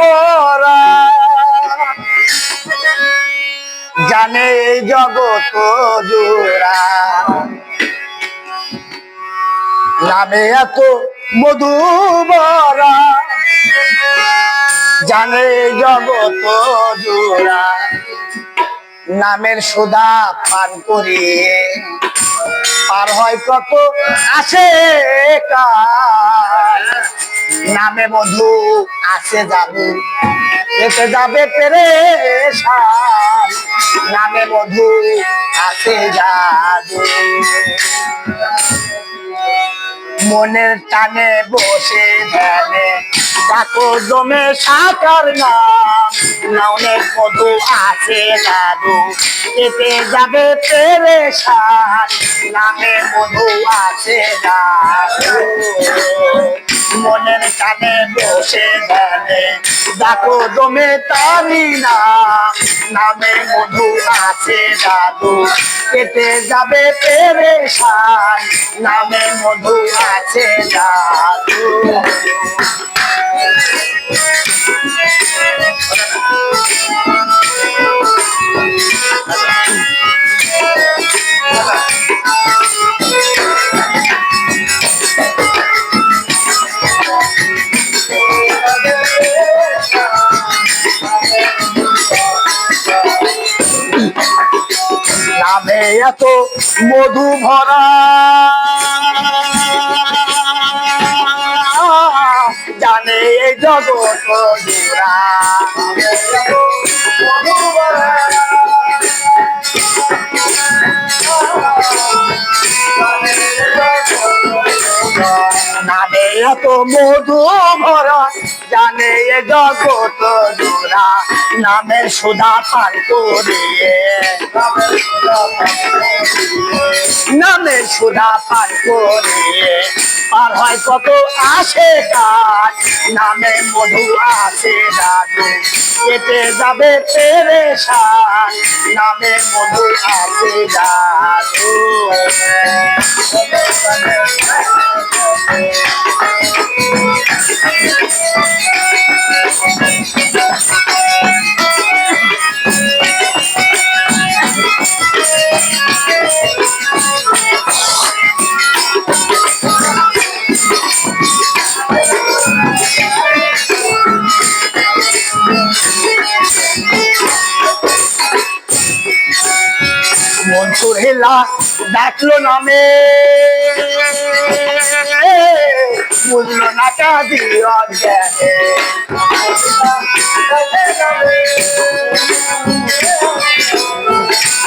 ভরা জানে এই জগৎ জোড়া নামে এত মধু ভরা জানে এই জগৎ জোড়া নামের সুধা পান করিয়ে পার হয় কত আসে নামে মধু আসে যাবে এতে যাবে পেরেশান নামে মধু আসে যাবে মনের টানে বসে ধ্যানে ডাকো জমে সাকার নাম নামের মধু আসে যাদু এতে যাবে পেরেশান নামে মধু আসে যাদু মনের টানে বসে ধ্যানে ডাকো জমে তারি নাম নামে মধু আসে যাদু এতে যাবে পেরেশান নামে মধু আছে জাদু নামে এত মধু ভরা জানে এই জগৎ জোড়া নামে এত মধু ভরা জানে এ জগৎ জোড়া নামের সুধা পান করিয়ে নামের সুধা পান করিয়ে পার হয় কত আসে কাজ নামে মধু আসে দাদু কেটে যাবে পেরেশান নামে মধু আসে দাদু মনসুর হেলা ডাকলো নামে বুঝলো না কাঁদি অজ্ঞানে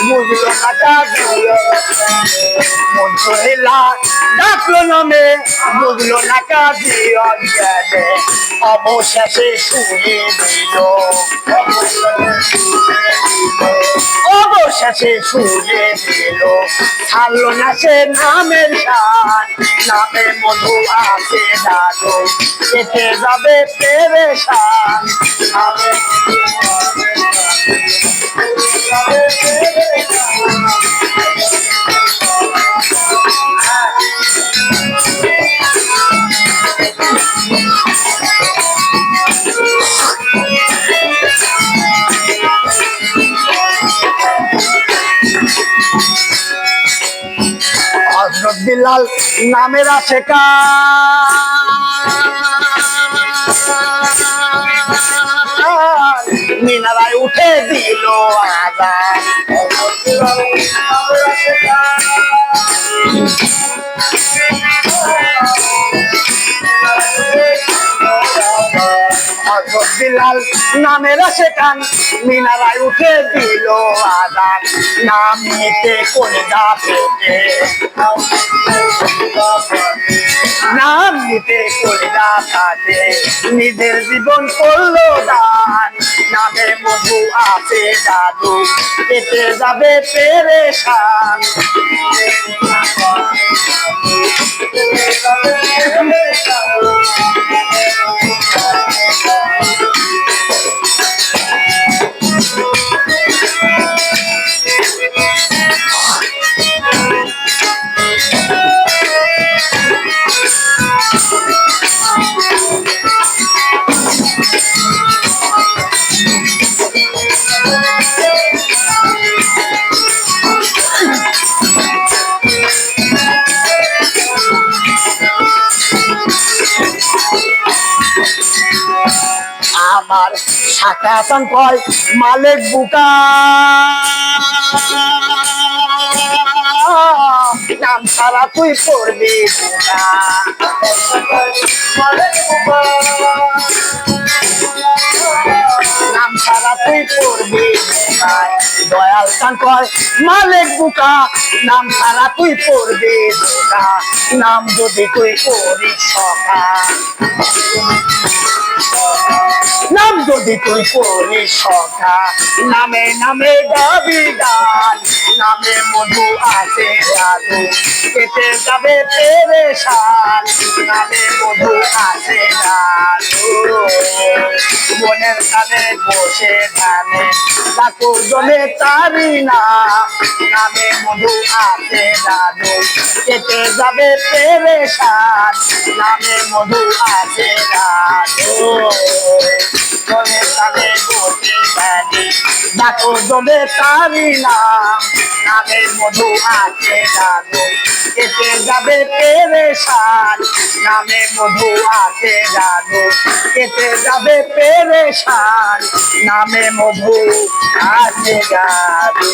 বুঝলো না কাঁদি মনসুর হেলা ডাকলো নামে বুঝলো না কাঁদি অজ্ঞানে অবশেষে শুনে দিল অবশেষে শুনে দিল ছাড়লো না সে নামের শান নামে মধু আসে দাদু কেটে যাবে পেরেশান নামে হযরত বিলাল নামের আশেকা মিনারায় উঠে দিল আযান হযরত বিলাল নামের আশেকান মিনারায় উঠে দিল আযান নাম নিতে কলিজা পেটে নাম নিতে কলিজা কাটে নিজের জীবন করলো দান নামে মধু আসে জাদু কেটে যাবে পেরেশান আমার শাখা হাসান কয় মালিক বুকা নাম ছাড়া তুই পড়বি বুকা নাম ছাড়া তুই পড়বি বুকায় দয়াল খান কয় মালিক বুকা নাম ছাড়া তুই পড়বি বুকা নাম যদি তুই করিস সখা নাম যদি তুই করিস সখা নামে নামে গাবি গান নামে মধু আছে জাদু কেটে যাবে পেরেশান নামে মধু আছে জাদু মনের কানে বসে ধানে ডাকু জমে তারি না নামে মধু আছে জাদু কেটে যাবে পেরেশান নামে মধু আছে জাদু মনের কানে বসে ধানে ডাকু জমে তারি না নামে মধু আছে জাদু কেটে যাবে পেরেশান নামে মধু আছে জাদু কেটে যাবে পেরেশান নামে মধু আছে জাদু